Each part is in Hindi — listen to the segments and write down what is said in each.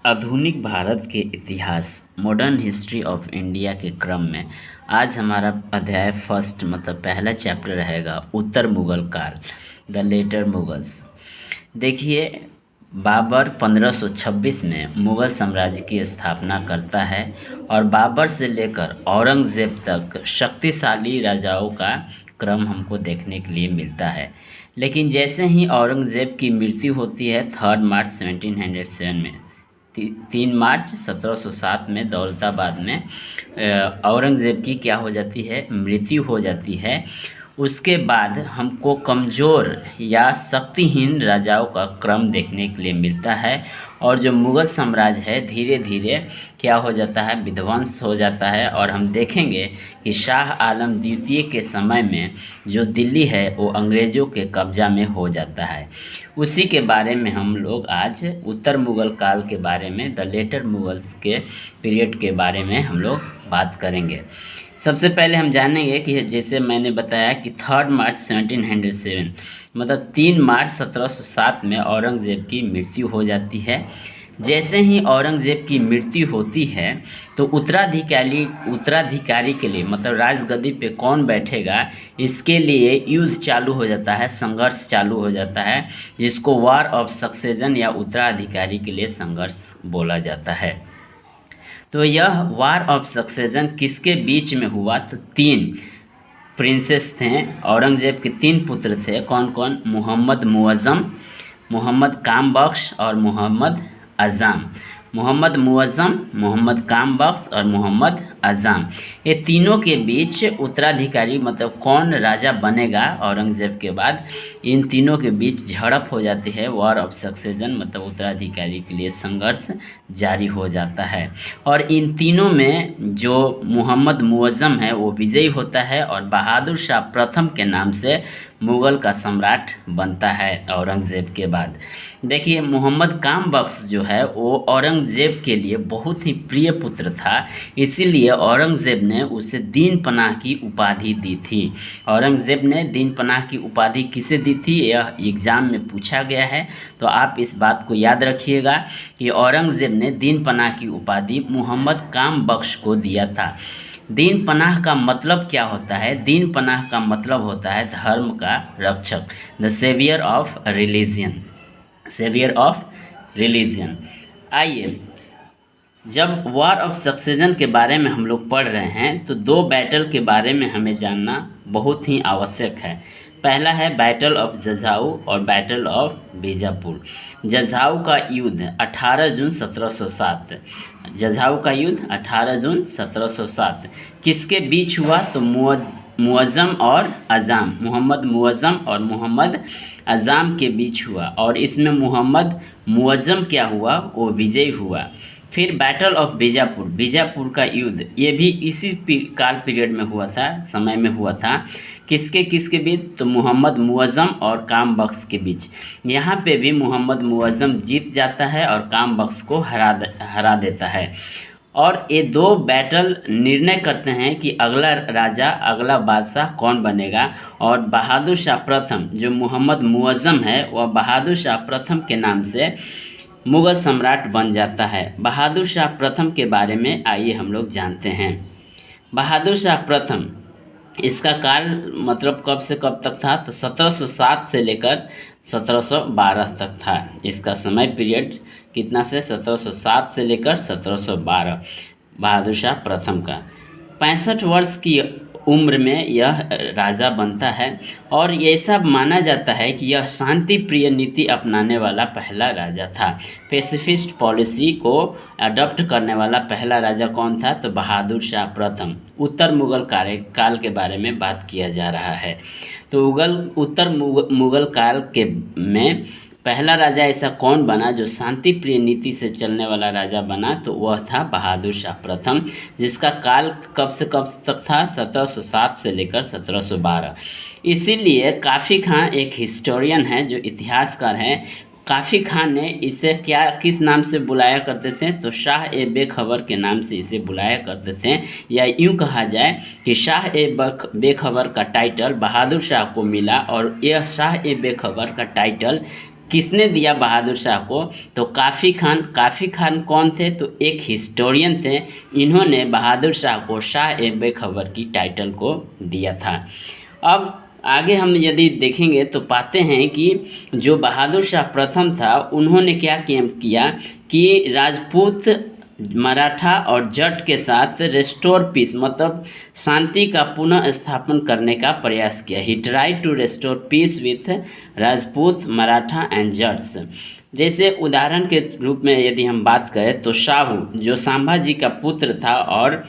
आधुनिक भारत के इतिहास मॉडर्न हिस्ट्री ऑफ इंडिया के क्रम में आज हमारा अध्याय फर्स्ट मतलब पहला चैप्टर रहेगा उत्तर मुगल काल, द लेटर मुगल्स। देखिए, बाबर 1526 में मुगल साम्राज्य की स्थापना करता है और बाबर से लेकर औरंगज़ेब तक शक्तिशाली राजाओं का क्रम हमको देखने के लिए मिलता है। लेकिन जैसे ही औरंगज़ेब की मृत्यु होती है 3 मार्च 1707 में, 3 मार्च 1707 में दौलताबाद में औरंगज़ेब की क्या हो जाती है, मृत्यु हो जाती है। उसके बाद हमको कमज़ोर या शक्तिहीन राजाओं का क्रम देखने के लिए मिलता है और जो मुग़ल साम्राज्य है धीरे धीरे क्या हो जाता है, विध्वंस हो जाता है। और हम देखेंगे कि शाह आलम द्वितीय के समय में जो दिल्ली है वो अंग्रेज़ों के कब्ज़ा में हो जाता है। उसी के बारे में हम लोग आज उत्तर मुग़ल काल के बारे में, द लेटर मुग़ल्स के पीरियड के बारे में हम लोग बात करेंगे। सबसे पहले हम जानेंगे कि जैसे मैंने बताया कि 3 मार्च 1707 मतलब 3 मार्च 1707 में औरंगज़ेब की मृत्यु हो जाती है। जैसे ही औरंगज़ेब की मृत्यु होती है तो उत्तराधिकारी के लिए मतलब राजगद्दी पे कौन बैठेगा इसके लिए युद्ध चालू हो जाता है, संघर्ष चालू हो जाता है, जिसको वॉर ऑफ सक्सेशन या उत्तराधिकारी के लिए संघर्ष बोला जाता है। तो यह वार ऑफ सक्सेशन किसके बीच में हुआ? तो 3 प्रिंसेस थे, औरंगज़ेब के 3 पुत्र थे। कौन कौन? मोहम्मद मुअज़्ज़म, मोहम्मद कामबख्श और मोहम्मद अज़ाम। मोहम्मद मुअज़्ज़म, मोहम्मद कामबख्श और मोहम्मद अज़ाम, ये तीनों के बीच उत्तराधिकारी मतलब कौन राजा बनेगा औरंगज़ेब के बाद, इन तीनों के बीच झड़प हो जाती है। वॉर ऑफ सक्सेशन मतलब उत्तराधिकारी के लिए संघर्ष जारी हो जाता है और इन तीनों में जो मोहम्मद मुअज़्ज़म है वो विजयी होता है और बहादुर शाह प्रथम के नाम से मुग़ल का सम्राट बनता है औरंगज़ेब के बाद। देखिए, मोहम्मद कामबख्श जो है वो औरंगज़ेब के लिए बहुत ही प्रिय पुत्र था, इसीलिए औरंगज़ेब ने उसे दीन पनाह की उपाधि दी थी। औरंगज़ेब ने दीन पनाह की उपाधि किसे दी थी, यह एग्ज़ाम में पूछा गया है, तो आप इस बात को याद रखिएगा कि औरंगज़ेब ने दीन पनाह की उपाधि मोहम्मद कामबख्श को दिया था। दीन पनाह का मतलब क्या होता है? दीन पनाह का मतलब होता है धर्म का रक्षक, the saviour of religion, saviour of religion. आइए, जब वॉर ऑफ सक्सेशन के बारे में हम लोग पढ़ रहे हैं तो 2 बैटल के बारे में हमें जानना बहुत ही आवश्यक है। पहला है बैटल ऑफ जझाऊ और बैटल ऑफ बीजापुर। जझाऊ का युद्ध 18 जून 1707, जझाऊ का युद्ध 18 जून 1707 किसके बीच हुआ? तो मुअज़्ज़म और अज़ाम, मोहम्मद मुअज़्ज़म और मोहम्मद अज़ाम के बीच हुआ और इसमें मोहम्मद मुअज़्ज़म क्या हुआ, वो विजयी हुआ। फिर बैटल ऑफ बीजापुर, बीजापुर का युद्ध ये भी इसी काल पीरियड में हुआ था, समय में हुआ था। किसके बीच? तो मोहम्मद मुअज़्ज़म और कामबख्श के बीच। यहाँ पे भी मोहम्मद मुअज़्ज़म जीत जाता है और कामबख्श को हरा देता है और ये 2 बैटल निर्णय करते हैं कि अगला राजा, अगला बादशाह कौन बनेगा। और बहादुर शाह प्रथम, जो मोहम्मद मुअज़्ज़म है, वह बहादुर शाह प्रथम के नाम से मुग़ल सम्राट बन जाता है। बहादुर शाह प्रथम के बारे में आइए हम लोग जानते हैं। बहादुर शाह प्रथम, इसका काल मतलब कब से कब तक था? तो 1707 से लेकर 1712 तक था। इसका समय पीरियड कितना से? 1707 से लेकर 1712 बहादुर शाह प्रथम का। 65 वर्ष की उम्र में यह राजा बनता है और ये सब माना जाता है कि यह शांति प्रिय नीति अपनाने वाला पहला राजा था। पेसिफिस्ट पॉलिसी को अडॉप्ट करने वाला पहला राजा कौन था? तो बहादुर शाह प्रथम। उत्तर मुग़ल काल के बारे में बात किया जा रहा है। तो उत्तर मुग़ल काल के में पहला राजा ऐसा कौन बना जो शांति प्रिय नीति से चलने वाला राजा बना? तो वह था बहादुर शाह प्रथम, जिसका काल कब से कब तक था? 1707 से लेकर 1712। इसीलिए काफ़ी खां एक हिस्टोरियन है, जो इतिहासकार हैं। काफ़ी खान ने इसे किस नाम से बुलाया करते थे? तो शाह ए बेखबर के नाम से इसे बुलाया करते थे, या यूँ कहा जाए कि शाह ए बेखबर का टाइटल बहादुर शाह को मिला और यह शाह ए बेखबर का टाइटल किसने दिया बहादुर शाह को? तो काफ़ी खान कौन थे? तो एक हिस्टोरियन थे। इन्होंने बहादुर शाह को शाह ए बेखबर की टाइटल को दिया था। अब आगे हम यदि देखेंगे तो पाते हैं कि जो बहादुर शाह प्रथम था उन्होंने क्या किया कि राजपूत, मराठा और जट के साथ रेस्टोर पीस मतलब शांति का पुनः स्थापन करने का प्रयास किया। He try to restore peace with Rajput, Maratha and Jats. जैसे उदाहरण के रूप में यदि हम बात करें तो शाहू जो संभाजी का पुत्र था और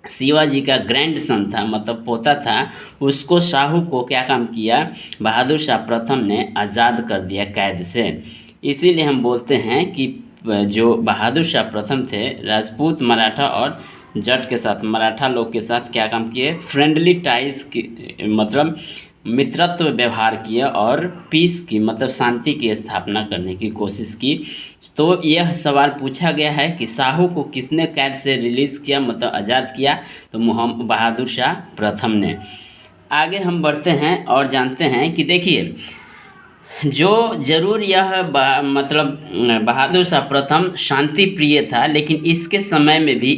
शिवाजी का ग्रैंड सन था मतलब पोता था, उसको शाहू को क्या काम किया? बहादुर शाह प्रथम ने आज़ाद कर दिया कैद से। इसीलिए हम बोलते हैं कि जो बहादुर शाह प्रथम थे राजपूत, मराठा और जट के साथ, मराठा लोग के साथ क्या काम किए? फ्रेंडली टाइज की मतलब मित्रत्व व्यवहार किया और पीस की मतलब शांति की स्थापना करने की कोशिश की। तो यह सवाल पूछा गया है कि शाहू को किसने कैद से रिलीज़ किया मतलब आज़ाद किया? तो मोहम्मद बहादुर शाह प्रथम ने। आगे हम बढ़ते हैं और जानते हैं कि देखिए जो ज़रूर यह मतलब बहादुर शाह प्रथम शांति प्रिय था, लेकिन इसके समय में भी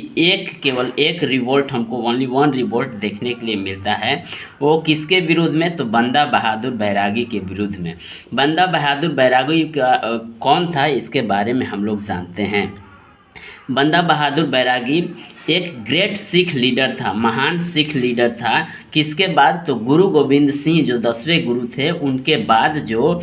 केवल एक रिवोल्ट हमको ओनली वन रिवोल्ट देखने के लिए मिलता है। वो किसके विरुद्ध में? तो बंदा बहादुर बैरागी के विरुद्ध में। बंदा बहादुर बैरागी का कौन था इसके बारे में हम लोग जानते हैं। बंदा बहादुर बैरागी एक ग्रेट सिख लीडर था, महान सिख लीडर था। किसके बाद? तो गुरु गोविंद सिंह जो 10वें गुरु थे उनके बाद जो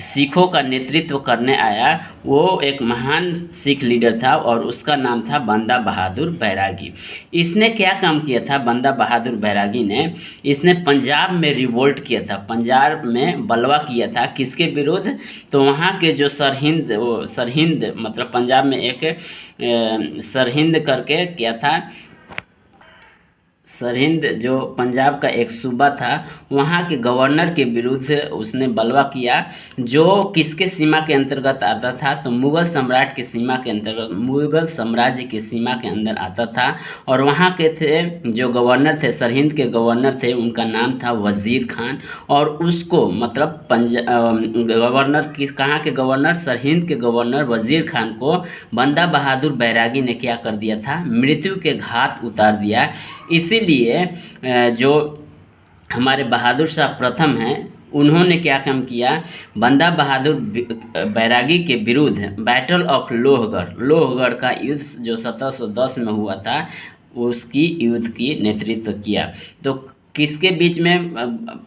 सिखों का नेतृत्व करने आया वो एक महान सिख लीडर था और उसका नाम था बंदा बहादुर बैरागी। इसने क्या काम किया था? बंदा बहादुर बैरागी ने इसने पंजाब में रिवोल्ट किया था, पंजाब में बलवा किया था। किसके विरुद्ध? तो वहाँ के जो सरहिंद मतलब पंजाब में एक सरहिंद करके क्या था, सरहिंद जो पंजाब का एक सूबा था वहाँ के गवर्नर के विरुद्ध उसने बलवा किया, जो किसके सीमा के अंतर्गत आता था? तो मुग़ल सम्राट के सीमा के अंतर्गत, मुग़ल साम्राज्य की सीमा के अंदर आता था। और वहाँ के थे जो गवर्नर थे, सरहिंद के गवर्नर थे, उनका नाम था वज़ीर खान। और उसको मतलब गवर्नर कहाँ के गवर्नर? सरहिंद के गवर्नर वज़ीर खान को बंदा बहादुर बैरागी ने क्या कर दिया था? मृत्यु के घाट उतार दिया। इसीलिए जो हमारे बहादुर शाह प्रथम हैं उन्होंने क्या काम किया? बंदा बहादुर बैरागी के विरुद्ध बैटल ऑफ लोहगढ़ का युद्ध जो 1710 में हुआ था उसकी युद्ध की नेतृत्व किया। तो किसके बीच में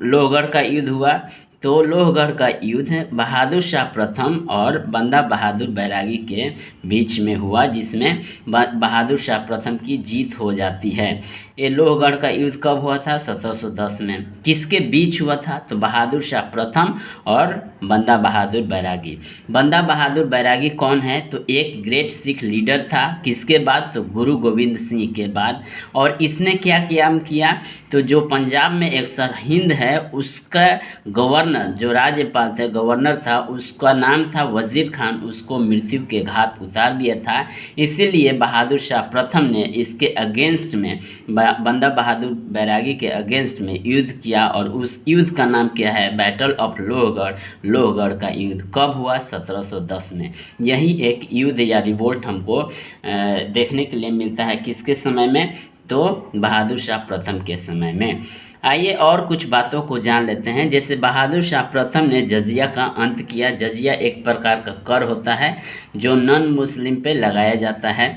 लोहगढ़ का युद्ध हुआ? तो लोहगढ़ का युद्ध बहादुर शाह प्रथम और बंदा बहादुर बैरागी के बीच में हुआ, जिसमें बहादुर शाह प्रथम की जीत हो जाती है। ये लोहगढ़ का युद्ध कब हुआ था? 1710 में। किसके बीच हुआ था? तो बहादुर शाह प्रथम और बंदा बहादुर बैरागी। बंदा बहादुर बैरागी कौन है? तो एक ग्रेट सिख लीडर था। किसके बाद? तो गुरु गोविंद सिंह के बाद। और इसने क्या किया? तो जो पंजाब में एक सरहिंद है उसका गवर्नर जो राज्यपाल थे, गवर्नर था, उसका नाम था वज़ीर खान, उसको मृत्यु के घाट उतार दिया था। इसीलिए बहादुर शाह प्रथम ने इसके अगेंस्ट में बंदा बहादुर बैरागी के अगेंस्ट में युद्ध किया और उस युद्ध का नाम क्या है? बैटल ऑफ लोहगढ़ का युद्ध कब हुआ? 1710 में। यही एक युद्ध या रिवोल्ट हमको देखने के लिए मिलता है किसके समय में? तो बहादुर शाह प्रथम के समय में। आइए और कुछ बातों को जान लेते हैं। जैसे बहादुर शाह प्रथम ने जजिया का अंत किया। जजिया एक प्रकार का कर होता है जो नॉन मुस्लिम पे लगाया जाता है।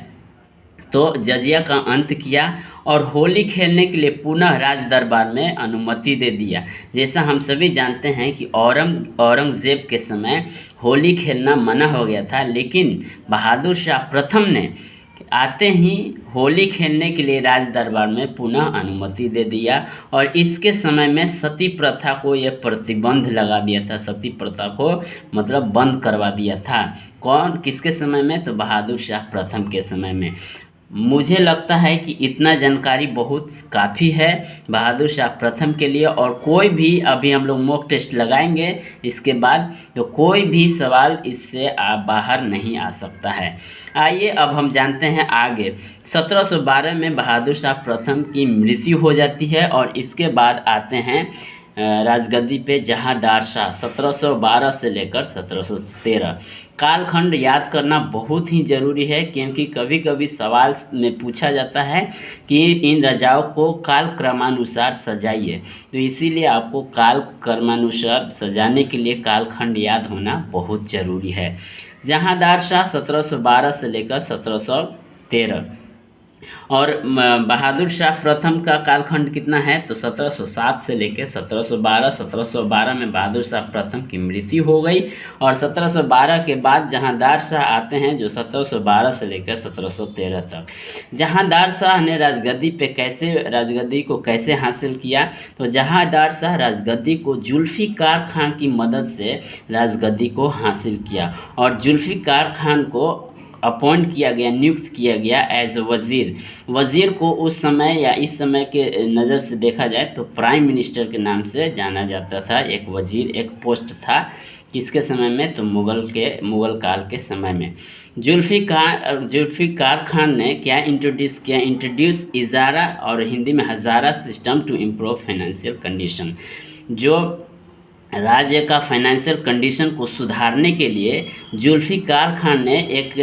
तो जजिया का अंत किया और होली खेलने के लिए पुनः राज दरबार में अनुमति दे दिया। जैसा हम सभी जानते हैं कि औरंगज़ेब के समय होली खेलना मना हो गया था, लेकिन बहादुर शाह प्रथम ने आते ही होली खेलने के लिए राज दरबार में पुनः अनुमति दे दिया। और इसके समय में सती प्रथा को यह प्रतिबंध लगा दिया था, सती प्रथा को मतलब बंद करवा दिया था। किसके समय में? तो बहादुर शाह प्रथम के समय में। मुझे लगता है कि इतना जानकारी बहुत काफ़ी है बहादुर शाह प्रथम के लिए। और कोई भी अभी हम लोग मॉक टेस्ट लगाएंगे इसके बाद, तो कोई भी सवाल इससे बाहर नहीं आ सकता है। आइए अब हम जानते हैं आगे। 1712 में बहादुर शाह प्रथम की मृत्यु हो जाती है और इसके बाद आते हैं राजगद्दी पे जहांदार शाह 1712 से लेकर 1713। कालखंड याद करना बहुत ही ज़रूरी है, क्योंकि कभी कभी सवाल में पूछा जाता है कि इन राजाओं को काल क्रमानुसार सजाइए, तो इसीलिए आपको काल क्रमानुसार सजाने के लिए कालखंड याद होना बहुत ज़रूरी है। जहांदार शाह 1712 से लेकर 1713। और बहादुर शाह प्रथम का कालखंड कितना है, तो 1707 से लेकर 1712। 1712 में बहादुर शाह प्रथम की मृत्यु हो गई, और 1712 के बाद जहांदार शाह आते हैं, जो 1712 से लेकर 1713 तक। जहांदार शाह ने राजगद्दी को कैसे हासिल किया, तो जहांदार शाह राजगद्दी को जुल्फ़िकार खान की मदद से राजगद्दी को हासिल किया, और जुल्फ़िकार खान को अपॉइंट किया गया, नियुक्त किया गया एज वज़ीर। वज़ीर को उस समय या इस समय के नज़र से देखा जाए तो प्राइम मिनिस्टर के नाम से जाना जाता था। एक वज़ीर एक पोस्ट था, किसके समय में, तो मुग़ल काल के समय में। जुल्फ़िकार खान ने क्या इंट्रोड्यूस इजारा और हिंदी में हज़ारा system to improve financial condition. जो राज्य का फाइनेंशियल कंडीशन को सुधारने के लिए जुल्फ़िकार खान ने एक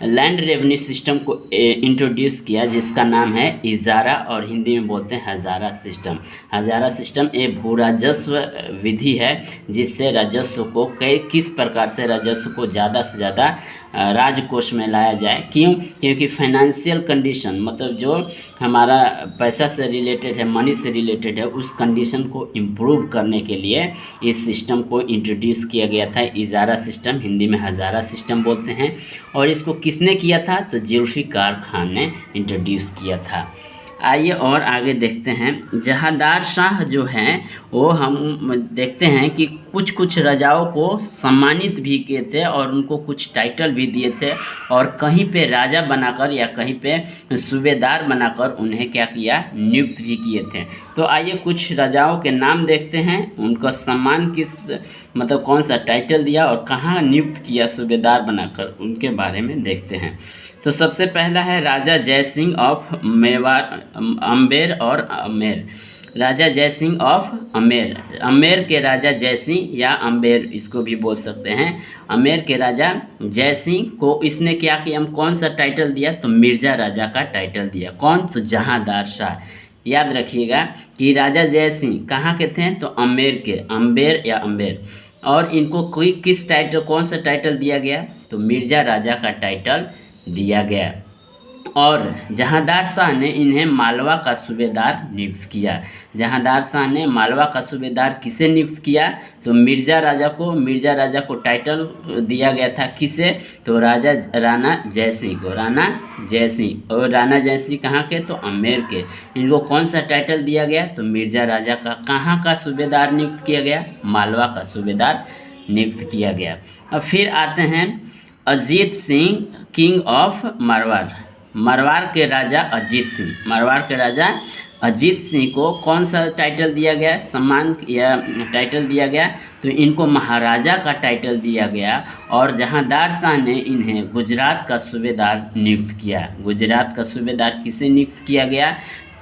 लैंड रेवेन्यू सिस्टम को इंट्रोड्यूस किया, जिसका नाम है इजारा, और हिंदी में बोलते हैं हज़ारा सिस्टम। हज़ारा सिस्टम एक भू राजस्व विधि है, जिससे राजस्व को किस प्रकार से राजस्व को ज़्यादा से ज़्यादा राजकोष में लाया जाए। क्यों? क्योंकि फाइनेंशियल कंडीशन मतलब जो हमारा पैसा से रिलेटेड है, मनी से रिलेटेड है, उस कंडीशन को इम्प्रूव करने के लिए इस सिस्टम को इंट्रोड्यूस किया गया था। इजारा सिस्टम हिंदी में हज़ारा सिस्टम बोलते हैं। और इसको किसने किया था, तो जुल्फ़िकार खान ने इंट्रोड्यूस किया था। आइए और आगे देखते हैं। जहांदार शाह जो हैं वो हम देखते हैं कि कुछ राजाओं को सम्मानित भी किए थे, और उनको कुछ टाइटल भी दिए थे, और कहीं पे राजा बनाकर या कहीं पे सूबेदार बनाकर उन्हें क्या किया, नियुक्त भी किए थे। तो आइए कुछ राजाओं के नाम देखते हैं, उनका सम्मान किस मतलब कौन सा टाइटल दिया और कहाँ नियुक्त किया सूबेदार बनाकर, उनके बारे में देखते हैं। तो सबसे पहला है राजा जय सिंह ऑफ अम्बेर और अमेर। राजा जय सिंह ऑफ अमेर के राजा जय सिंह या अम्बेर इसको भी बोल सकते हैं। अमेर के राजा जय सिंह को इसने क्या किया, हम कौन सा टाइटल दिया, तो मिर्ज़ा राजा का टाइटल दिया। कौन, तो जहांदार शाह। याद रखिएगा कि राजा जय सिंह कहाँ के थे, तो अमेर के, अम्बेर या अम्बेर। और इनको कोई किस टाइटल, कौन सा टाइटल दिया गया, तो मिर्ज़ा राजा का टाइटल दिया गया। और जहांदार शाह ने इन्हें मालवा का सूबेदार नियुक्त किया। जहांदार शाह ने मालवा का सूबेदार किसे नियुक्त किया, तो मिर्ज़ा राजा को टाइटल दिया गया था। किसे, तो राणा जय सिंह को, राणा जय सिंह। और राणा जय सिंह कहाँ के, तो अमेर के। इनको कौन सा टाइटल दिया गया, तो मिर्ज़ा राजा का। कहाँ का सूबेदार नियुक्त किया गया, मालवा का सूबेदार नियुक्त किया गया। अब फिर आते हैं अजीत सिंह, किंग ऑफ मारवाड़ के राजा अजीत सिंह। मारवाड़ के राजा अजीत सिंह को कौन सा टाइटल दिया गया, सम्मान या टाइटल दिया गया, तो इनको महाराजा का टाइटल दिया गया। और जहांदार शाह ने इन्हें गुजरात का सूबेदार नियुक्त किया। गुजरात का सूबेदार किसे नियुक्त किया गया,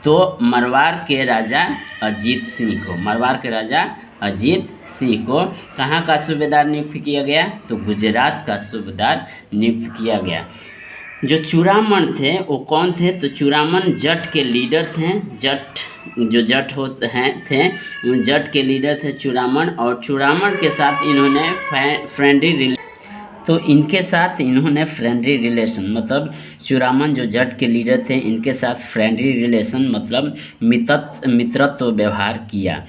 तो मारवाड़ के राजा अजीत सिंह को। मारवाड़ के राजा अजीत सिंह को कहाँ का सूबेदार नियुक्त किया गया, तो गुजरात का सूबेदार नियुक्त किया गया। जो चूड़ामन थे वो कौन थे, तो चूड़ामन जट के लीडर थे। जट थे उन जट के लीडर थे चूड़ामन। और चूड़ामन के साथ इन्होंने फ्रेंडली रिलेशन मतलब चूड़ामन जो जट के लीडर थे इनके साथ फ्रेंडली रिलेशन मतलब मित्रत्व व्यवहार किया।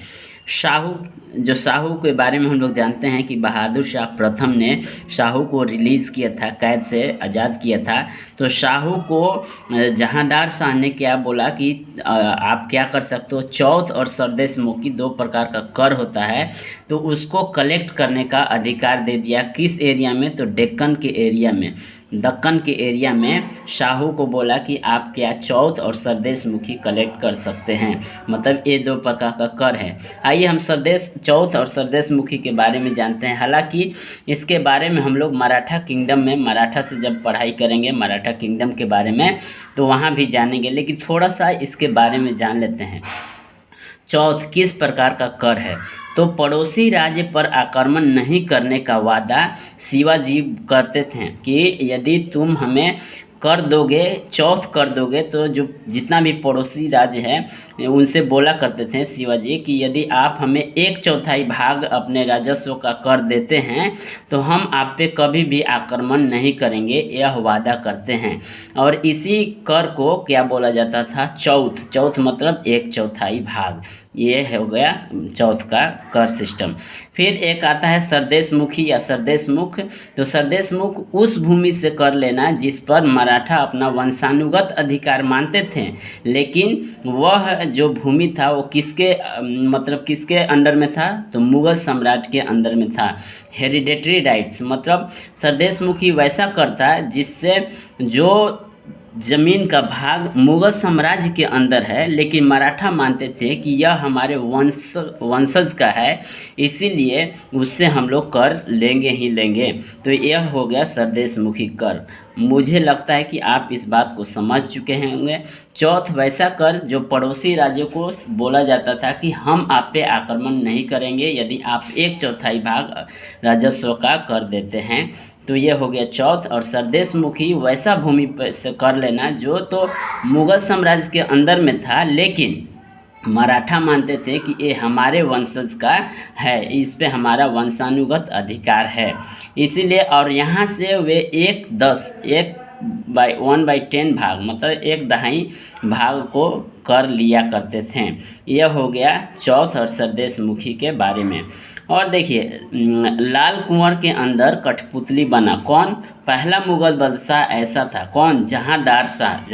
शाहू के बारे में हम लोग जानते हैं कि बहादुर शाह प्रथम ने शाहू को रिलीज़ किया था, कैद से आज़ाद किया था। तो शाहू को जहांदार शाह ने क्या बोला कि आप क्या कर सकते हो, चौथ और सरदेशमुखी 2 प्रकार का कर होता है, तो उसको कलेक्ट करने का अधिकार दे दिया। किस एरिया में, तो दक्कन के एरिया में शाहू को बोला कि आप क्या चौथ और सरदेशमुखी कलेक्ट कर सकते हैं। मतलब ये 2 प्रकार का कर है। आइए हम चौथ और सरदेशमुखी के बारे में जानते हैं। हालांकि इसके बारे में हम लोग मराठा किंगडम में, मराठा से जब पढ़ाई करेंगे मराठा किंगडम के बारे में, तो वहाँ भी जानेंगे, लेकिन थोड़ा सा इसके बारे में जान लेते हैं। चौथ किस प्रकार का कर है? तो पड़ोसी राज्य पर आक्रमण नहीं करने का वादा शिवाजी करते थे कि यदि तुम हमें कर दोगे, चौथ कर दोगे, तो जो जितना भी पड़ोसी राज्य है उनसे बोला करते थे शिवाजी कि यदि आप हमें 1/4 भाग अपने राजस्व का कर देते हैं तो हम आप पे कभी भी आक्रमण नहीं करेंगे, यह वादा करते हैं। और इसी कर को क्या बोला जाता था? चौथ। चौथ मतलब 1/4 भाग, ये हो गया चौथ का कर सिस्टम। फिर एक आता है सरदेशमुखी या सरदेशमुख। तो सरदेशमुख उस भूमि से कर लेना जिस पर मराठा अपना वंशानुगत अधिकार मानते थे, लेकिन वह जो भूमि था वो किसके मतलब किसके अंडर में था? तो मुगल सम्राट के अंडर में था। हेरिडेटरी राइट्स मतलब सरदेशमुखी वैसा करता जिससे जो जमीन का भाग मुगल साम्राज्य के अंदर है, लेकिन मराठा मानते थे कि यह हमारे वंशज का है, इसीलिए उससे हम लोग कर लेंगे ही लेंगे। तो यह हो गया सरदेशमुखी कर। मुझे लगता है कि आप इस बात को समझ चुके होंगे। चौथ वैसा कर जो पड़ोसी राज्यों को बोला जाता था कि हम आप पे आक्रमण नहीं करेंगे यदि आप 1/4 भाग राजस्व का कर देते हैं। तो ये हो गया चौथ। और सरदेशमुखी वैसा भूमि पर से कर लेना जो तो मुगल साम्राज्य के अंदर में था, लेकिन मराठा मानते थे कि ये हमारे वंशज का है, इस पे हमारा वंशानुगत अधिकार है, इसीलिए। और यहाँ से वे 1/10 भाग मतलब 1/2 भाग को कर लिया करते थे। यह हो गया चौथ और सरदेशमुखी के बारे में। और देखिए लाल कुंवर के अंदर कठपुतली बना कौन? पहला मुगल बादशाह ऐसा था। कौन? जहांदार शाह।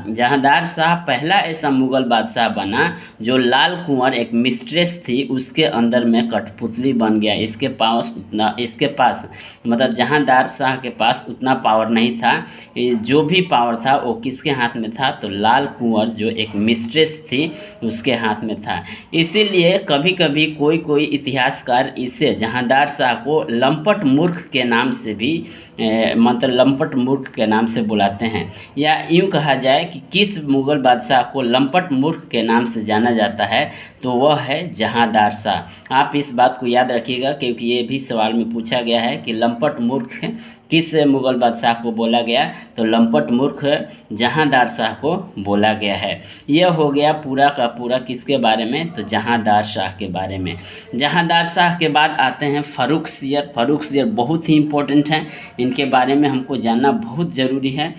जहांदार शाह पहला ऐसा मुगल बादशाह बना जो लाल कुंवर एक मिस्ट्रेस थी उसके अंदर में कठपुतली बन गया। इसके पास मतलब जहांदार शाह के पास उतना पावर नहीं था। जो भी पावर था वो किसके हाथ में था? तो लाल कुंवर जो एक मिस्ट्रेस थी उसके हाथ में था। इसीलिए कभी कभी कोई इतिहासकार इसे जहांदार शाह को लंपट मूर्ख के नाम से भी मतलब लंपट मूर्ख के नाम से बुलाते हैं। या यूँ कहा जाए कि किस मुगल बादशाह को लंपट मूर्ख के नाम से जाना जाता है, तो वह है जहांदार शाह। आप इस बात को याद रखिएगा क्योंकि ये भी सवाल में पूछा गया है कि लंपट मूर्ख किस मुगल बादशाह को बोला गया? तो लंपट मूर्ख जहांदार शाह को बोला गया है। यह हो गया पूरा का पूरा किसके बारे में? तो जहांदार शाह के बारे में। जहांदार शाह के बाद आते हैं फर्रुखसियर। फर्रुखसियर बहुत ही इम्पोर्टेंट हैं, इनके बारे में हमको जानना बहुत ज़रूरी है।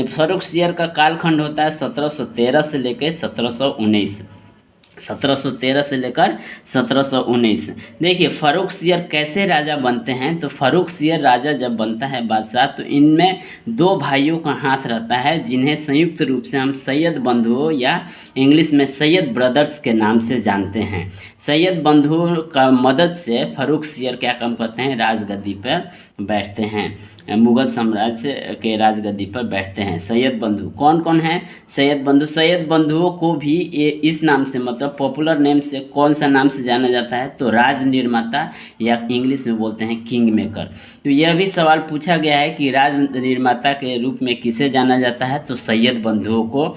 फर्रुखसियर का कालखंड होता है 1713 से लेकर 1719। 1713 से लेकर 1719। देखिए फर्रुखसियर कैसे राजा बनते हैं? तो फर्रुखसियर राजा जब बनता है बादशाह तो इनमें 2 भाइयों का हाथ रहता है जिन्हें संयुक्त रूप से हम सैयद बंधुओं या इंग्लिश में सैयद ब्रदर्स के नाम से जानते हैं। सैयद बंधुओं का मदद से फर्रुखसियर क्या काम करते हैं? राजगद्दी पर बैठते हैं, मुगल साम्राज्य के राजगद्दी पर बैठते हैं। सैयद बंधु कौन कौन है? सैयद बंधुओं को भी ये इस नाम से मतलब पॉपुलर नेम से कौन सा नाम से जाना जाता है? तो राज निर्माता या इंग्लिश में बोलते हैं किंग मेकर। तो यह भी सवाल पूछा गया है कि राज निर्माता के रूप में किसे जाना जाता है? तो सैयद बंधुओं को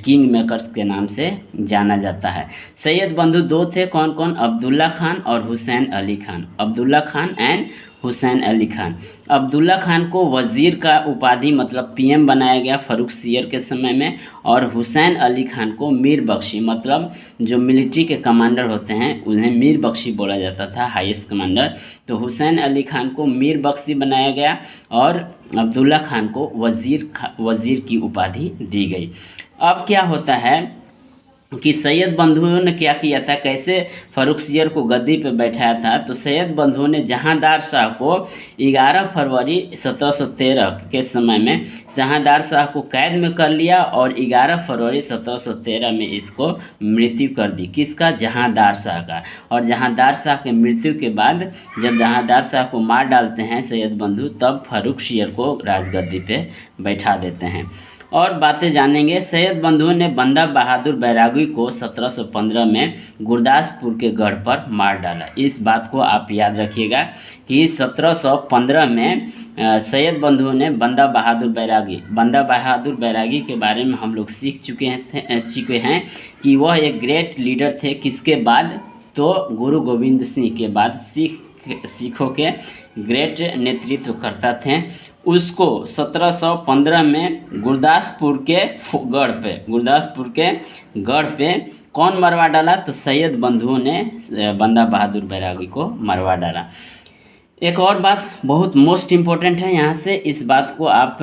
किंग मेकर्स के नाम से जाना जाता है। सैयद बंधु 2 थे, कौन कौन? अब्दुल्ला खान और हुसैन अली खान। अब्दुल्ला खान एंड हुसैन अली खान। अब्दुल्ला खान को वज़ीर का उपाधि मतलब पीएम बनाया गया फर्रुखसियर के समय में, और हुसैन अली खान को मीर बख्शी मतलब जो मिलिट्री के कमांडर होते हैं उन्हें मीर बख्शी बोला जाता था, हाईएस्ट कमांडर। तो हुसैन अली खान को मीर बख्शी बनाया गया और अब्दुल्ला खान को वज़ीर की उपाधि दी गई। अब क्या होता है कि सैयद बंधुओं ने क्या किया था, कैसे फर्रुखसियर को गद्दी पे बैठाया था? तो सैयद बंधुओं ने जहांदार शाह को 11 फरवरी 1713 के समय में जहांदार शाह को कैद में कर लिया और 11 फरवरी 1713 में इसको मृत्यु कर दी। किसका? जहांदार शाह का। और जहांदार शाह के मृत्यु के बाद जब जहांदार शाह को मार डालते हैं सैयद बंधु, तब फर्रुखसियर को राजगद्दी पे बैठा देते हैं। और बातें जानेंगे। सैयद बंधुओं ने बंदा बहादुर बैरागी को 1715 में गुरदासपुर के गढ़ पर मार डाला। इस बात को आप याद रखिएगा कि 1715 में सैयद बंधुओं ने बंदा बहादुर बैरागी के बारे में हम लोग सीख चुके हैं कि वह एक ग्रेट लीडर थे। किसके बाद? तो गुरु गोविंद सिंह के बाद सिखों के ग्रेट नेतृत्व करता थे। उसको 1715 में गुरदासपुर के गढ़ पे कौन मरवा डाला? तो सैयद बंधुओं ने बंदा बहादुर बैरागी को मरवा डाला। एक और बात बहुत मोस्ट इम्पोर्टेंट है, यहाँ से इस बात को आप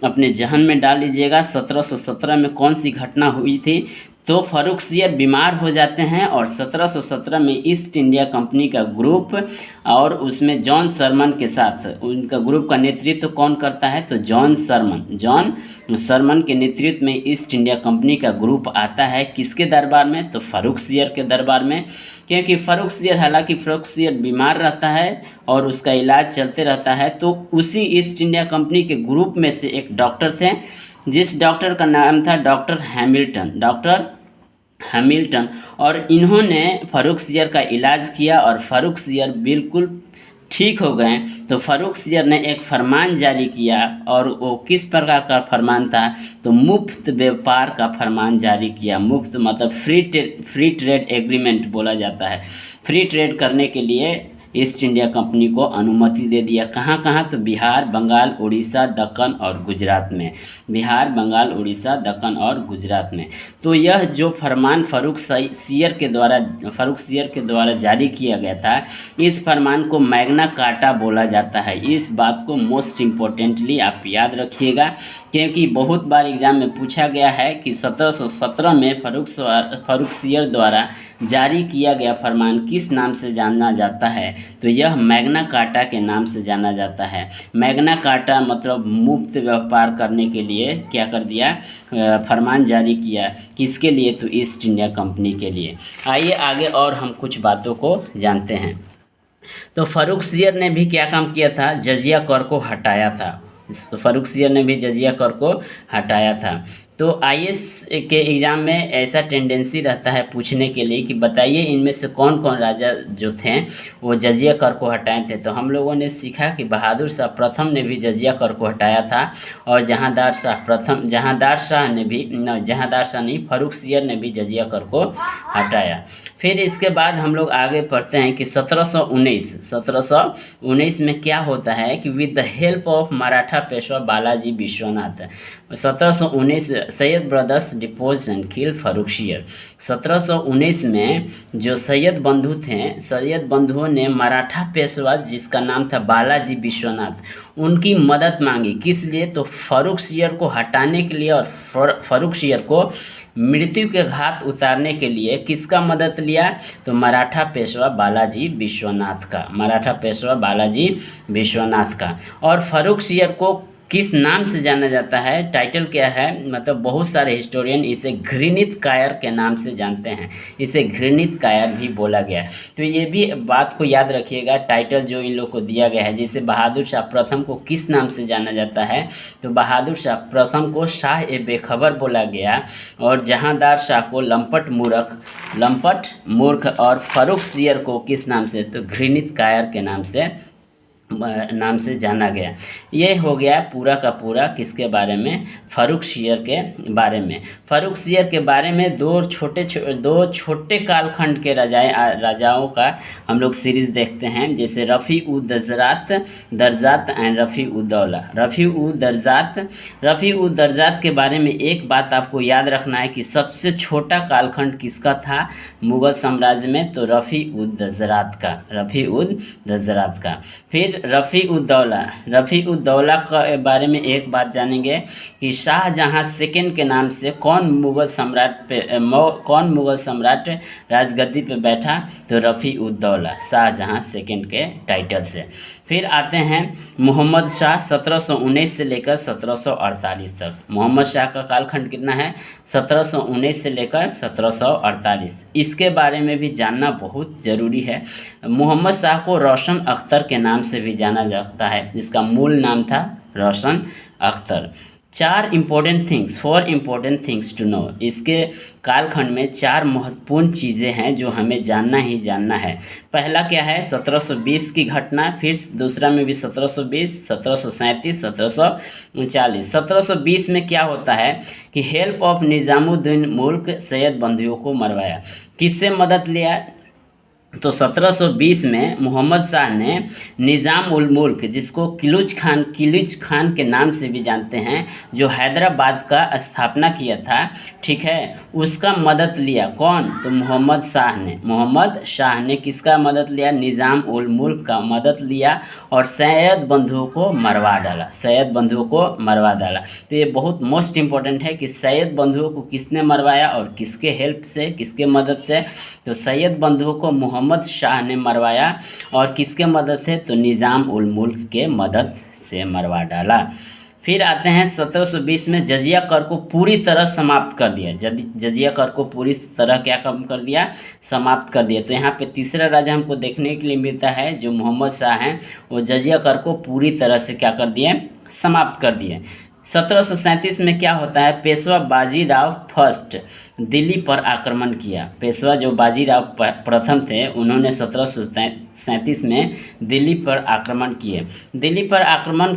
अपने जहन में डाल लीजिएगा। 1717 में कौन सी घटना हुई थी? तो फर्रुखसियर बीमार हो जाते हैं और 1717 में ईस्ट इंडिया कंपनी का ग्रुप और उसमें जॉन सरमन के साथ, उनका ग्रुप का नेतृत्व कौन करता है? तो जॉन सरमन के नेतृत्व में ईस्ट इंडिया कंपनी का ग्रुप आता है। किसके दरबार में? तो फर्रुखसियर के दरबार में। क्योंकि फर्रुखसियर बीमार रहता है और उसका इलाज चलते रहता है, तो उसी ईस्ट इंडिया कंपनी के ग्रुप में से एक डॉक्टर थे, जिस डॉक्टर का नाम था डॉक्टर हैमिल्टन, और इन्होंने फर्रुखसियर का इलाज किया और फर्रुखसियर बिल्कुल ठीक हो गए। तो फर्रुखसियर ने एक फरमान जारी किया, और वो किस प्रकार का फरमान था? तो मुफ्त व्यापार का फरमान जारी किया। मुफ्त मतलब फ्री ट्रेड एग्रीमेंट बोला जाता है। फ्री ट्रेड करने के लिए ईस्ट इंडिया कंपनी को अनुमति दे दिया। कहाँ? तो बिहार, बंगाल, उड़ीसा, दक्कन और गुजरात में। तो यह जो फरमान फर्रुखसियर के द्वारा जारी किया गया था, इस फरमान को मैग्ना कार्टा बोला जाता है। इस बात को मोस्ट इम्पोर्टेंटली आप याद रखिएगा, क्योंकि बहुत बार एग्जाम में पूछा गया है कि 1717 में फर्रुखसियर द्वारा जारी किया गया फरमान किस नाम से जाना जाता है? तो यह मैग्ना कार्टा के नाम से जाना जाता है। मैग्ना कार्टा मतलब मुफ्त व्यापार करने के लिए क्या कर दिया? फरमान जारी किया। किसके लिए? तो ईस्ट इंडिया कंपनी के लिए। आइए आगे और हम कुछ बातों को जानते हैं। तो फर्रुखसियर ने भी क्या काम किया था? जजिया कर को हटाया था। फर्रुखसियर ने भी जजिया कर को हटाया था। तो आईएएस के एग्ज़ाम में ऐसा टेंडेंसी रहता है पूछने के लिए कि बताइए इनमें से कौन कौन राजा जो थे वो जजिया कर को हटाए थे। तो हम लोगों ने सीखा कि बहादुर शाह प्रथम ने भी जजिया कर को हटाया था, और जहांदार शाह नहीं, फर्रुखसियर ने भी जजिया कर को हटाया। फिर इसके बाद हम लोग आगे पढ़ते हैं कि 1719 में क्या होता है कि with the help of Maratha Peshwa Balaji Vishwanath, 1719 Syed brothers depots and kill Farrukhsiyar. 1719 में जो सैयद बंधुओं ने मराठा पेशवा जिसका नाम था बालाजी विश्वनाथ, उनकी मदद मांगी। किस लिए? तो फर्रुखसियर को हटाने के लिए और फर्रुखसियर को मृत्यु के घाट उतारने के लिए किसका मदद लिया? तो मराठा पेशवा बालाजी विश्वनाथ का। और फर्रुखसियर को किस नाम से जाना जाता है? टाइटल क्या है? मतलब बहुत सारे हिस्टोरियन इसे घृणित कायर के नाम से जानते हैं। इसे घृणित कायर भी बोला गया। तो ये भी बात को याद रखिएगा, टाइटल जो इन लोग को दिया गया है। जैसे बहादुर शाह प्रथम को किस नाम से जाना जाता है? तो बहादुर शाह प्रथम को शाह ए बेखबर बोला गया, और जहांदार शाह को लंपट मूर्ख, और फर्रुखसियर को किस नाम से? तो घृणित कायर के नाम से जाना गया। ये हो गया पूरा का पूरा किसके बारे में? फर्रुखसियर के बारे में। फर्रुखसियर के बारे में दो छोटे कालखंड के राजाओं का हम लोग सीरीज़ देखते हैं। जैसे रफ़ी-उद-दर्जात एंड रफ़ी-उद-दौला। रफ़ी-उद-दर्जात के बारे में एक बात आपको याद रखना है कि सबसे छोटा कालखंड किसका था मुग़ल साम्राज्य में? तो रफ़ी-उद-दर्जात का। फिर रफ़ी-उद-दौला के बारे में एक बात जानेंगे कि शाहजहां सेकंड के नाम से कौन मुग़ल सम्राट राजगद्दी पे बैठा? तो रफ़ी-उद-दौला, शाहजहां सेकंड के टाइटल से। फिर आते हैं मोहम्मद शाह, 1719 से लेकर 1748 तक। मोहम्मद शाह का कालखंड कितना है? 1719 से लेकर 1748। इसके बारे में भी जानना बहुत ज़रूरी है। मोहम्मद शाह को रोशन अख्तर के नाम से भी जाना जाता है, जिसका मूल नाम था Roshan Akhtar. Four important things to know. इसके कालखंड में 4 महत्वपूर्ण चीज़ें हैं जो हमें जानना ही जानना है। पहला क्या है, 1720 की घटना, फिर दूसरा में भी 1720, 1737, 1739। 1720 में क्या होता है कि हेल्प ऑफ निज़ामुद्दीन मुल्क सैयद बंधुओं को मरवाया। किससे मदद लिया? तो 1720 में मोहम्मद शाह ने निज़ाम उल मुल्क, जिसको किलिच खान के नाम से भी जानते हैं, जो हैदराबाद का स्थापना किया था, ठीक है, उसका मदद लिया। कौन? तो मोहम्मद शाह ने किसका मदद लिया? निज़ाम उल मुल्क का मदद लिया और सैयद बंधुओं को मरवा डाला। तो ये बहुत मोस्ट इम्पोर्टेंट है कि सैयद बंधुओं को किसने मरवाया और किसके हेल्प से, किसके मदद से? तो सैयद बंधुओं को मोहम्मद शाह ने मरवाया और किसके मदद से? तो निज़ाम उल मुल्क के मदद से मरवा डाला। फिर आते हैं 1720 में जजिया कर को पूरी तरह समाप्त कर दिया। जजिया कर को पूरी तरह क्या कम कर दिया? समाप्त कर दिया। तो यहाँ पे तीसरा राजा हमको देखने के लिए मिलता है, जो मोहम्मद शाह हैं, वो जजिया कर को पूरी तरह से क्या कर दिए? समाप्त कर दिए। 1737 में क्या होता है? पेशवा बाजीराव फर्स्ट दिल्ली पर आक्रमण किया। पेशवा जो बाजीराव प्रथम थे, उन्होंने 1737 में दिल्ली पर आक्रमण किए। दिल्ली पर आक्रमण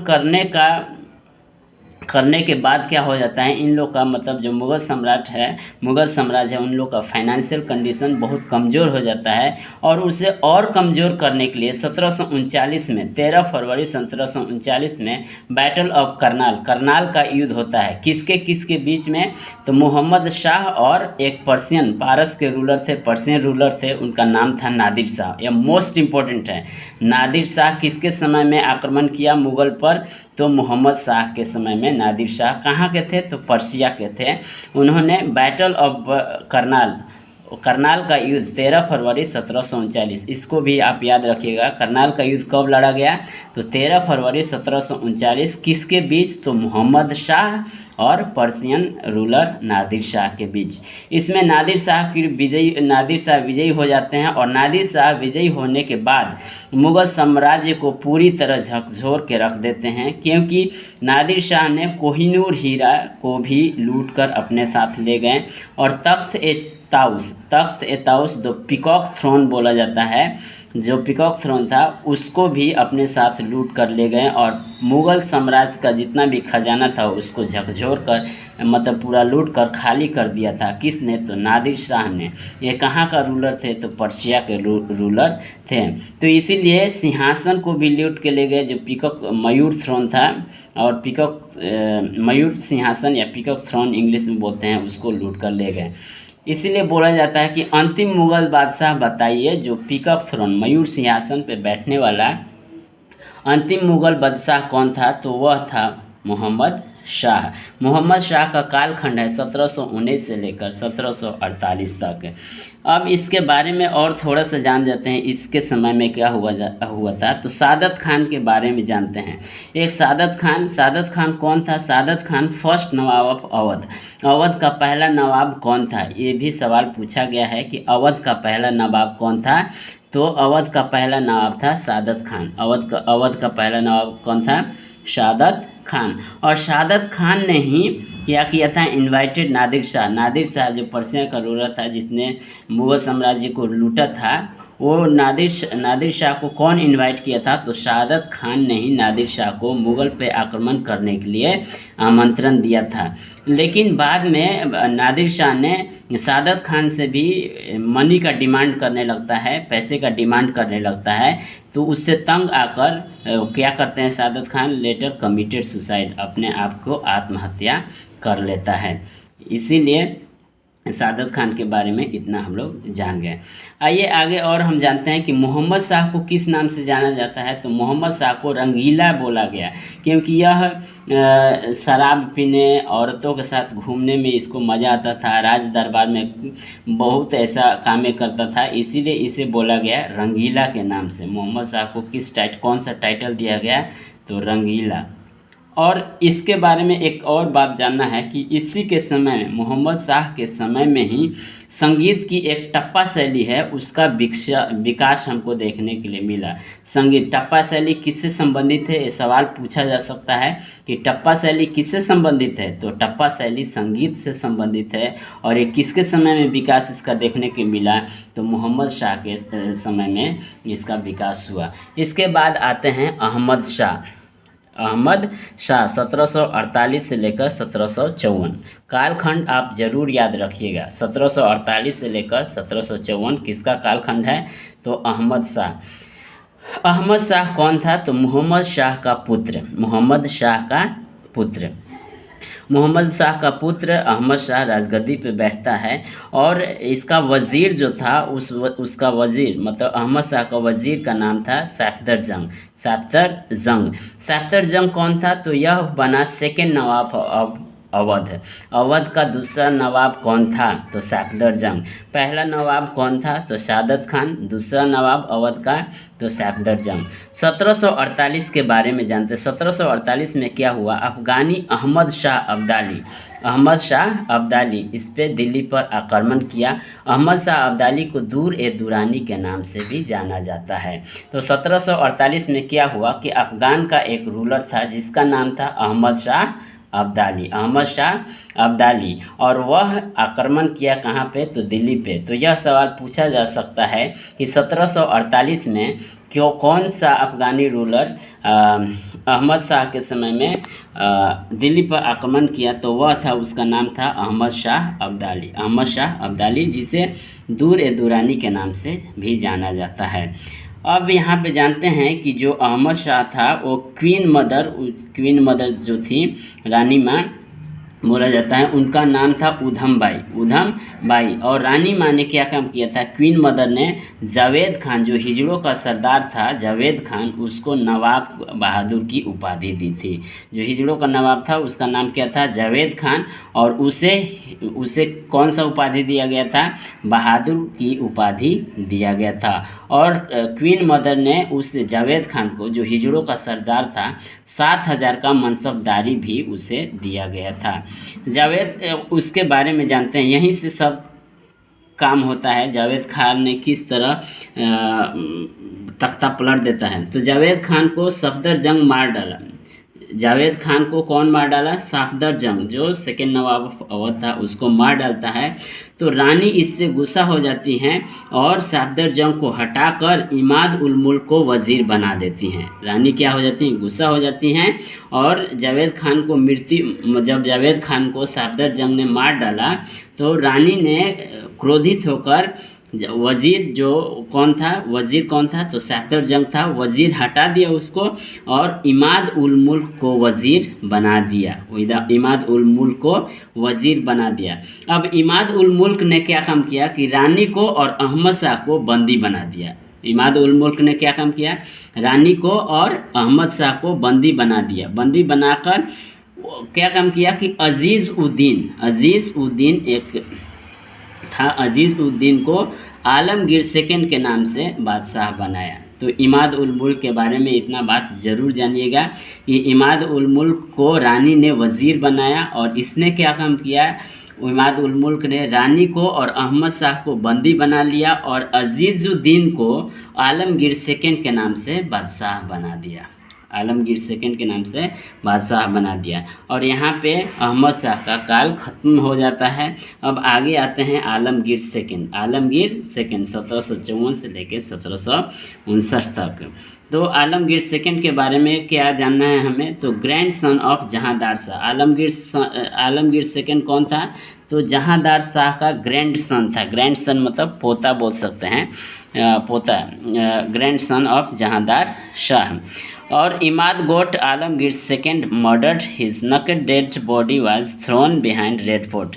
करने के बाद क्या हो जाता है, इन लोग का मतलब जो मुग़ल साम्राज्य है, उन लोग का फाइनेंशियल कंडीशन बहुत कमज़ोर हो जाता है और उसे और कमज़ोर करने के लिए 1739 में 13 फरवरी 1739 में बैटल ऑफ करनाल का युद्ध होता है। किसके बीच में? तो मोहम्मद शाह और एक पारस के पर्शियन रूलर थे, उनका नाम था नादिर शाह। यह मोस्ट इम्पोर्टेंट है। नादिर शाह किसके समय में आक्रमण किया मुग़ल पर? तो मोहम्मद शाह के समय में नादिर शाह कहाँ के थे? तो पर्शिया के थे। उन्होंने बैटल ऑफ करनाल का युद्ध 13 फरवरी 1739, इसको भी आप याद रखिएगा। करनाल का युद्ध कब लड़ा गया? तो 13 फरवरी 1739। किसके बीच? तो मोहम्मद शाह और पर्शियन रूलर नादिर शाह के बीच। इसमें नादिर शाह विजयी हो जाते हैं और नादिर शाह विजयी होने के बाद मुग़ल साम्राज्य को पूरी तरह झकझोर के रख देते हैं, क्योंकि नादिर शाह ने कोहिनूर हीरा को भी लूट कर अपने साथ ले गए और तख्त ए ताउस जो पीकॉक थ्रोन बोला जाता है, जो पीकॉक थ्रोन था, उसको भी अपने साथ लूट कर ले गए और मुग़ल साम्राज्य का जितना भी खजाना था उसको झकझोर कर, मतलब पूरा लूट कर खाली कर दिया था। किसने? तो नादिर शाह ने। ये कहाँ का रूलर थे? तो पर्शिया के रूलर थे। तो इसीलिए सिंहासन को भी लूट के ले गए, जो पीकॉक मयूर थ्रोन था, और मयूर सिंहासन या पीकॉक थ्रोन इंग्लिश में बोलते हैं, उसको लूट कर ले गए। इसीलिए बोला जाता है कि अंतिम मुग़ल बादशाह बताइए, जो पीकॉक थ्रोन मयूर सिंहासन पे बैठने वाला अंतिम मुग़ल बादशाह कौन था? तो वह था मोहम्मद शाह का कालखंड है 1719 से लेकर 1748 तक। अब इसके बारे में और थोड़ा सा जान जाते हैं, इसके समय में क्या हुआ था। तो सादत खान के बारे में जानते हैं। एक सादत खान कौन था? सादत खान फर्स्ट नवाब ऑफ अवध का पहला नवाब कौन था? ये भी सवाल पूछा गया है कि अवध का पहला नवाब कौन था? तो अवध का पहला नवाब था सादत खान। अवध का पहला नवाब कौन था? सादत खान। और सादत खान ने ही क्या किया था? इनवाइटेड नादिर शाह जो पर्शिया का रूलर था, जिसने मुग़ल साम्राज्य को लूटा था, वो नादिर शाह को कौन इनवाइट किया था? तो सादत खान ने ही नादिर शाह को मुग़ल पे आक्रमण करने के लिए आमंत्रण दिया था। लेकिन बाद में नादिर शाह ने सादत खान से भी मनी का डिमांड करने लगता है, पैसे का डिमांड करने लगता है। तो उससे तंग आकर क्या करते हैं सादत खान? लेटर कमिटेड सुसाइड, अपने आप को आत्महत्या कर लेता है। इसीलिए सादत खान के बारे में इतना हम लोग जान गए। आइए आगे और हम जानते हैं कि मोहम्मद शाह को किस नाम से जाना जाता है। तो मोहम्मद शाह को रंगीला बोला गया, क्योंकि यह शराब पीने, औरतों के साथ घूमने में इसको मज़ा आता था, राज दरबार में बहुत ऐसा कामें करता था, इसीलिए इसे बोला गया रंगीला के नाम से। मोहम्मद शाह को कौन सा टाइटल दिया गया? तो रंगीला। और इसके बारे में एक और बात जानना है कि इसी के समय में, मोहम्मद शाह के समय में ही संगीत की एक टप्पा शैली है, उसका विकास हमको देखने के लिए मिला। संगीत टप्पा शैली किससे संबंधित है, ये सवाल पूछा जा सकता है कि टप्पा शैली किससे संबंधित है। तो टप्पा शैली संगीत से संबंधित है। और ये किसके समय में विकास इसका देखने को मिला, तो मोहम्मद शाह के समय में इसका विकास हुआ। इसके बाद आते हैं अहमद शाह। अहमद शाह 1748 से लेकर 1754, कालखंड आप जरूर याद रखिएगा। 1748 से लेकर 1754 किसका कालखंड है, तो अहमद शाह। अहमद शाह कौन था, तो मोहम्मद शाह का पुत्र, मोहम्मद शाह का पुत्र। मोहम्मद शाह का पुत्र अहमद शाह राजगद्दी पे बैठता है। और इसका वज़ीर जो था उसका वज़ीर मतलब अहमद शाह का वज़ीर का नाम था सफदर जंग। सफदर जंग कौन था, तो यह बना सेकेंड नवाब अवध। अवध का दूसरा नवाब कौन था, तो सफदर जंग। पहला नवाब कौन था, तो सादत खान। दूसरा नवाब अवध का, तो सफदर जंग। 1748 के बारे में जानते हैं। 1748 में क्या हुआ, अफ़गानी अहमद शाह अब्दाली इस पे दिल्ली पर आक्रमण किया। अहमद शाह अब्दाली को दूर ए दुरानी के नाम से भी जाना जाता है। तो 1748 में क्या हुआ कि अफ़गान का एक रूलर था जिसका नाम था अहमद शाह अब्दाली, और वह आक्रमण किया कहाँ पे, तो दिल्ली पे। तो यह सवाल पूछा जा सकता है कि 1748 में कौन सा अफ़गानी रूलर अहमद शाह के समय में दिल्ली पर आक्रमण किया, तो वह था, उसका नाम था अहमद शाह अब्दाली, जिसे दूर ए दुरानी के नाम से भी जाना जाता है। अब यहाँ पे जानते हैं कि जो अहमद शाह था वो क्वीन मदर जो थी, रानी माँ बोला जाता है, उनका नाम था उधम बाई। और रानी माँ ने क्या काम किया था, क्वीन मदर ने जावेद खान जो हिजड़ों का सरदार था, जावेद खान, उसको नवाब बहादुर की उपाधि दी थी। जो हिजड़ों का नवाब था उसका नाम क्या था, जावेद खान, और उसे कौन सा उपाधि दिया गया था, बहादुर की उपाधि दिया गया था। और क्वीन मदर ने उस जावेद खान को, जो हिजड़ों का सरदार था, 7000 का मनसबदारी भी उसे दिया गया था। जावेद उसके बारे में जानते हैं, यहीं से सब काम होता है। जावेद खान ने किस तरह तख्ता पलट देता है, तो जावेद खान को सफदर जंग मार डाला। जावेद खान को कौन मार डाला, सफदर जंग, जो सेकेंड नवाब अवध था, उसको मार डालता है। तो रानी इससे गुस्सा हो जाती हैं और सफदर जंग को हटाकर इमाद उल मुल्क को वज़ीर बना देती हैं। रानी क्या हो जाती हैं, गुस्सा हो जाती हैं। और जावेद खान को जब जावेद खान को सफदर जंग ने मार डाला, तो रानी ने क्रोधित होकर वज़ीर कौन था, तो सफदर जंग था। वज़ीर हटा दिया उसको और इमाद उल मुल्क को वज़ीर बना दिया। इमाद उल मुल्क को वज़ीर बना दिया। अब इमाद उल मुल्क ने क्या काम किया कि रानी को और अहमद शाह को बंदी बना दिया। इमाद उल मुल्क ने क्या काम किया, रानी को और अहमद शाह को बंदी बना दिया। बंदी बनाकर क्या काम किया कि अजीज़ उद्दीन एक था, अजीज़ उद्दीन को आलमगीर सेकंड के नाम से बादशाह बनाया। तो इमाद उल मुल्क के बारे में इतना बात ज़रूर जानिएगा कि इमाद उल मुल्क को रानी ने वज़ीर बनाया। और इसने क्या काम किया, इमाद उल मुल्क ने रानी को और अहमद शाह को बंदी बना लिया और अजीज़ुद्दीन को आलमगीर सेकंड के नाम से बादशाह बना दिया। और यहाँ पे अहमद शाह का काल ख़त्म हो जाता है। अब आगे आते हैं आलमगीर सेकंड 1754 से लेकर 1759 तक। तो आलमगीर सेकंड के बारे में क्या जानना है हमें, तो grand son of Jahandar Shah. Alamgir second कौन था, तो जहांदार शाह का ग्रैंड सन था। ग्रैंड सन मतलब पोता बोल सकते हैं, पोता, grandson of Jahandar Shah. और Imad got Alamgir second murdered his naked dead body was thrown behind Red Fort.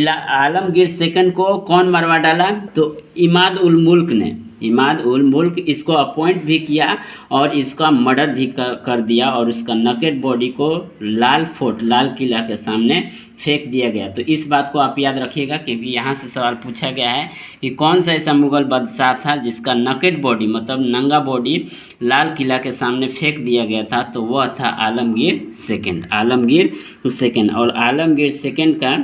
Alamgir second को कौन मरवा डाला, तो इमाद उल मुल्क ने इमाद उल मुल्क इसको अपॉइंट भी किया और इसका मर्डर भी कर दिया और उसका नकेड बॉडी को लाल फोर्ट, लाल किला के सामने फेंक दिया गया। तो इस बात को आप याद रखिएगा, क्योंकि यहाँ से सवाल पूछा गया है कि कौन सा ऐसा मुग़ल बादशाह था जिसका नकेड बॉडी मतलब नंगा बॉडी लाल किला के सामने फेंक दिया गया था। तो वह था आलमगीर सेकंड, आलमगीर सेकंड। और आलमगीर सेकंड का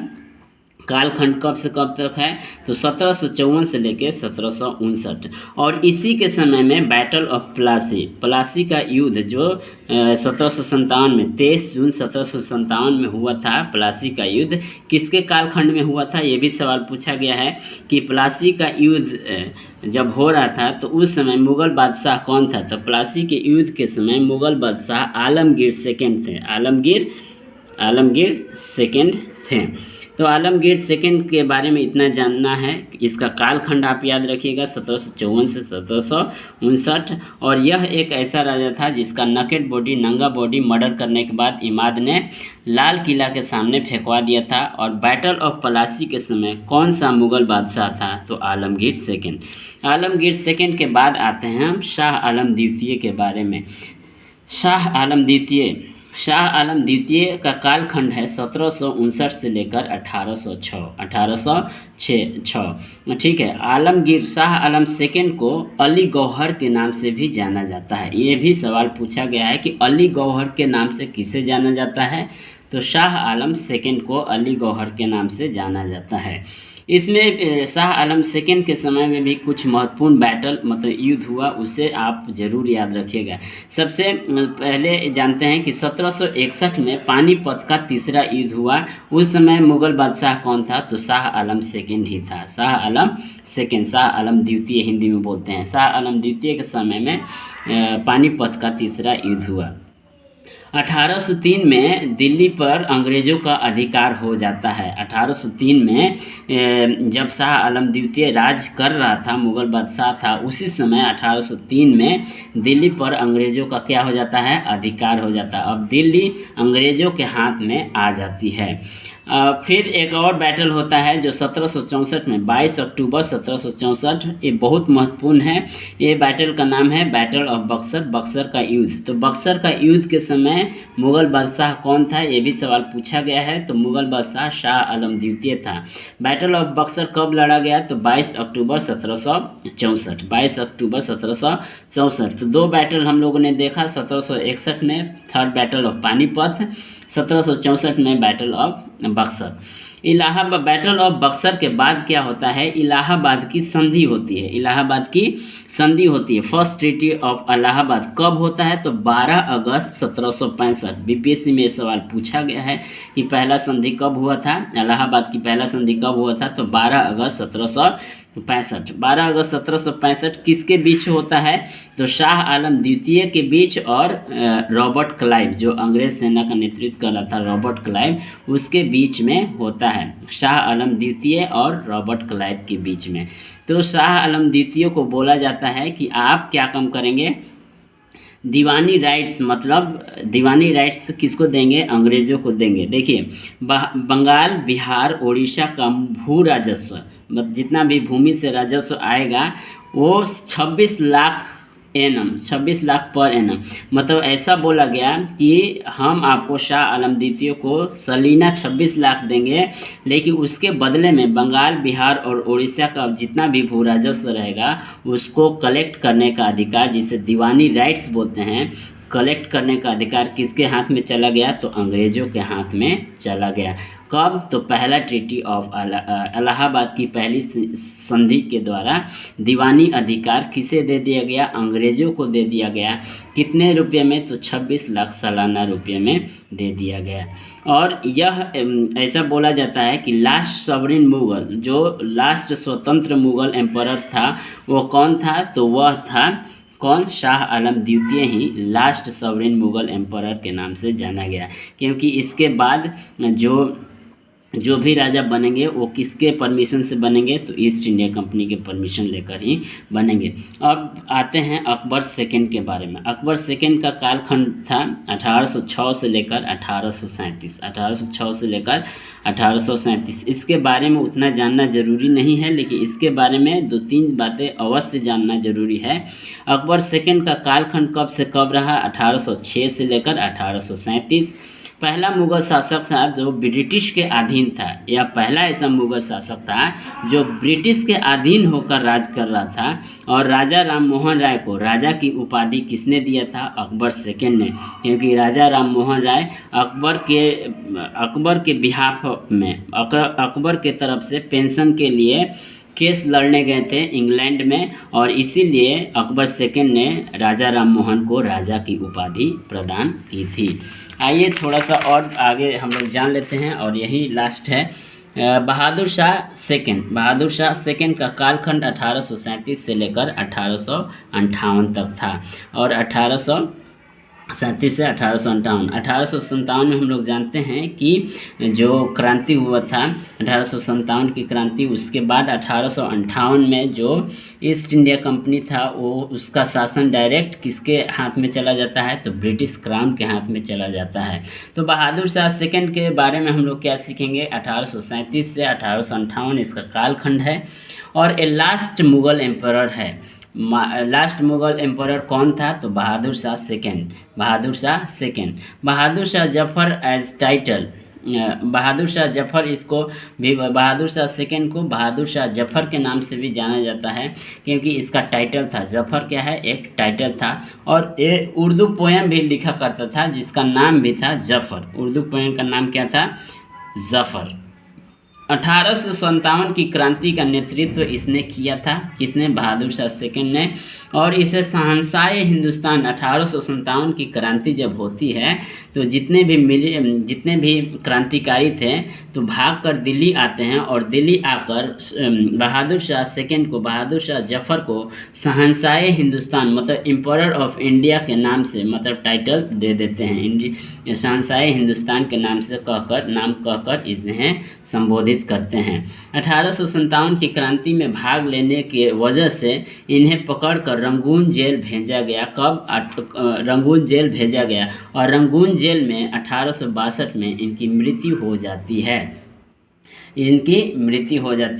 कालखंड कब से कब तक है, तो 1754 से लेकर 1759। और इसी के समय में बैटल ऑफ प्लासी, प्लासी का युद्ध जो 1757 में 23 जून 1757 में हुआ था, प्लासी का युद्ध किसके कालखंड में हुआ था, ये भी सवाल पूछा गया है कि प्लासी का युद्ध जब हो रहा था तो उस समय मुग़ल बादशाह कौन था। तो प्लासी के युद्ध के समय मुग़ल बादशाह आलमगीर सेकंड थे, आलमगीर सेकंड थे। तो आलमगीर सेकंड के बारे में इतना जानना है। इसका कालखंड आप याद रखिएगा 1754 से 1759। और यह एक ऐसा राजा था जिसका नकेड बॉडी, नंगा बॉडी मर्डर करने के बाद इमाद ने लाल किला के सामने फेंकवा दिया था। और बैटल ऑफ प्लासी के समय कौन सा मुग़ल बादशाह था, तो आलमगीर सेकंड। आलमगीर सेकंड के बाद आते हैं हम शाह आलम द्वितीय के बारे में। शाह आलम द्वितीय का कालखंड है 1759 से लेकर 1806। ठीक है। आलमगीर शाह आलम सेकंड को अली गौहर के नाम से भी जाना जाता है। ये भी सवाल पूछा गया है कि अली गौहर के नाम से किसे जाना जाता है, तो शाह आलम सेकंड को अली गौहर के नाम से जाना जाता है। इसमें शाह आलम सेकंड के समय में भी कुछ महत्वपूर्ण बैटल मतलब युद्ध हुआ, उसे आप ज़रूर याद रखिएगा। सबसे पहले जानते हैं कि 1761 में पानीपत का तीसरा युद्ध हुआ। उस समय मुग़ल बादशाह कौन था, तो शाह आलम सेकंड ही था, शाह आलम सेकंड, शाह आलम द्वितीय हिंदी में बोलते हैं। शाह आलम द्वितीय के समय में पानीपत का तीसरा युद्ध हुआ। 1803 में दिल्ली पर अंग्रेज़ों का अधिकार हो जाता है। 1803 में जब शाह आलम द्वितीय राज कर रहा था, मुग़ल बादशाह था, उसी समय 1803 में दिल्ली पर अंग्रेज़ों का क्या हो जाता है, अधिकार हो जाता है। अब दिल्ली अंग्रेज़ों के हाथ में आ जाती है। फिर एक और बैटल होता है जो 1764 में 22 अक्टूबर 1764, ये बहुत महत्वपूर्ण है। ये बैटल का नाम है बैटल ऑफ बक्सर, बक्सर का युद्ध। तो बक्सर का युद्ध के समय मुग़ल बादशाह कौन था, ये भी सवाल पूछा गया है। तो मुग़ल बादशाह शाह आलम द्वितीय था। बैटल ऑफ बक्सर कब लड़ा गया, तो 22 अक्टूबर 1764, 22 अक्टूबर 1764। तो दो बैटल हम लोगों ने देखा, 1761 में थर्ड बैटल ऑफ पानीपत, 1764 में battle of Buxar. Allahabad battle of Buxar के बाद क्या होता है, इलाहाबाद की संधि होती है, इलाहाबाद की संधि होती है। फर्स्ट ट्रीटी ऑफ इलाहाबाद कब होता है, तो 12 अगस्त 1765। बीपीएससी में सवाल पूछा गया है कि पहला संधि कब हुआ था, इलाहाबाद की पहला संधि कब हुआ था, तो 12 अगस्त 1765। 12 अगस्त 1765 किसके बीच होता है, तो शाह आलम द्वितीय के बीच और रॉबर्ट क्लाइव, जो अंग्रेज सेना का नेतृत्व कर रहा था रॉबर्ट क्लाइव, उसके बीच में होता है। शाह आलम द्वितीय और रॉबर्ट क्लाइव के बीच में। तो शाह आलम द्वितीय को बोला जाता है कि आप क्या काम करेंगे, दीवानी राइट्स, मतलब दीवानी राइट्स किसको देंगे, अंग्रेज़ों को देंगे। देखिए बंगाल, बिहार, उड़ीसा का भू राजस्व, मतलब जितना भी भूमि से राजस्व आएगा वो 26 lakh annum, 26 lakh per annum, मतलब ऐसा बोला गया कि हम आपको शाह आलम द्वितीय को सलीना 26 लाख देंगे, लेकिन उसके बदले में बंगाल, बिहार और उड़ीसा का जितना भी भू राजस्व रहेगा उसको कलेक्ट करने का अधिकार, जिसे दीवानी राइट्स बोलते हैं, कलेक्ट करने का अधिकार किसके हाथ में चला गया, तो अंग्रेज़ों के हाथ में चला गया। कब, तो पहला ट्रीटी ऑफ इलाहाबाद की पहली संधि के द्वारा दीवानी अधिकार किसे दे दिया गया, अंग्रेज़ों को दे दिया गया। कितने रुपये में, तो 26 लाख सालाना रुपये में दे दिया गया। और यह ऐसा बोला जाता है कि लास्ट सॉवरेन मुग़ल, जो लास्ट स्वतंत्र मुग़ल एम्परर था वो कौन था, तो वह था कौन, शाह आलम द्वितीय ही लास्ट सॉवरेन मुग़ल एम्परर के नाम से जाना गया, क्योंकि इसके बाद जो जो भी राजा बनेंगे वो किसके परमिशन से बनेंगे, तो ईस्ट इंडिया कंपनी के परमिशन लेकर ही बनेंगे। अब आते हैं अकबर सेकंड के बारे में। अकबर सेकंड का कालखंड था 1806 से लेकर 1837, 1806 से लेकर 1837। इसके बारे में उतना जानना ज़रूरी नहीं है, लेकिन इसके बारे में 2-3 बातें अवश्य जानना ज़रूरी है। अकबर सेकंड का कालखंड कब से कब रहा, 1806 से लेकर 1837। पहला मुगल शासक था जो ब्रिटिश के अधीन था, या पहला ऐसा मुगल शासक था जो ब्रिटिश के अधीन होकर राज कर रहा था। और राजा राम मोहन राय को राजा की उपाधि किसने दिया था, अकबर सेकंड ने, क्योंकि राजा राम मोहन राय अकबर के बिहाफ में अकबर के तरफ से पेंशन के लिए केस लड़ने गए थे इंग्लैंड में, और इसीलिए अकबर सेकंड ने राजा राम मोहन को राजा की उपाधि प्रदान की थी। आइए थोड़ा सा और आगे हम लोग जान लेते हैं, और यही लास्ट है। बहादुर शाह सेकंड का कालखंड 1837 से लेकर 1858 तक था, और 1837 से 1857 में हम लोग जानते हैं कि जो क्रांति हुआ था 1857 की क्रांति, उसके बाद 1858 में जो ईस्ट इंडिया कंपनी था वो उसका शासन डायरेक्ट किसके हाथ में चला जाता है, तो ब्रिटिश क्राउन के हाथ में चला जाता है। तो बहादुर शाह सेकंड के बारे में हम लोग क्या सीखेंगे, 1837 से 1858 इसका कालखंड है, और ए लास्ट मुगल एम्परर है। लास्ट मुगल एम्परर कौन था, तो Bahadur Shah second. Bahadur Shah Zafar as title, Bahadur Shah Zafar, इसको भी बहादुर शाह सेकंड को बहादुर शाह जफर के नाम से भी जाना जाता है, क्योंकि इसका टाइटल था, जफर क्या है, एक टाइटल था। और ये उर्दू पोएम भी लिखा करता था जिसका नाम भी था जफर। उर्दू पोएम का नाम क्या था, जफर। 1857 की क्रांति का नेतृत्व इसने किया था, किसने, बहादुर शाह सेकंड ने। और इसे शहंशाह हिंदुस्तान 1857 की क्रांति जब होती है तो जितने भी क्रांतिकारी थे तो भाग कर दिल्ली आते हैं, और दिल्ली आकर बहादुर शाह सेकंड को, बहादुर शाह जफर को शहंशाह हिंदुस्तान मतलब एम्परर ऑफ इंडिया के नाम से मतलब टाइटल दे देते हैं। शहंशाह हिंदुस्तान के नाम कहकर इन्हें संबोधित करते हैं। 1857 की क्रांति में भाग लेने की वजह से इन्हें पकड़कर रंगून जेल भेजा गया। रंगून जेल भेजा गया, और रंगून जेल में 1862 में इनकी मृत्यु हो जाती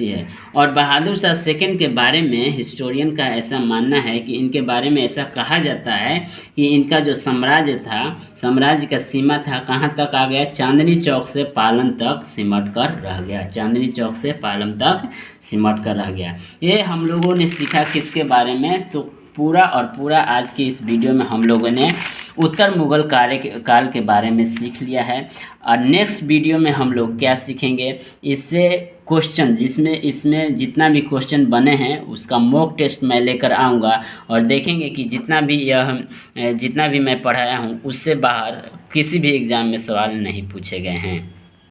है। और बहादुर शाह सेकंड के बारे में हिस्टोरियन का ऐसा मानना है कि इनके बारे में ऐसा कहा जाता है कि इनका जो साम्राज्य का सीमा था कहाँ तक आ गया, चांदनी चौक से पालन तक सिमट कर रह गया। ये हम लोगों ने सीखा किसके बारे में, तो पूरा आज की इस वीडियो में हम लोगों ने उत्तर मुगल काल के बारे में सीख लिया है। और नेक्स्ट वीडियो में हम लोग क्या सीखेंगे, इससे क्वेश्चन इसमें जितना भी क्वेश्चन बने हैं उसका मॉक टेस्ट मैं लेकर आऊँगा, और देखेंगे कि जितना भी मैं पढ़ाया हूँ उससे बाहर किसी भी एग्ज़ाम में सवाल नहीं पूछे गए हैं।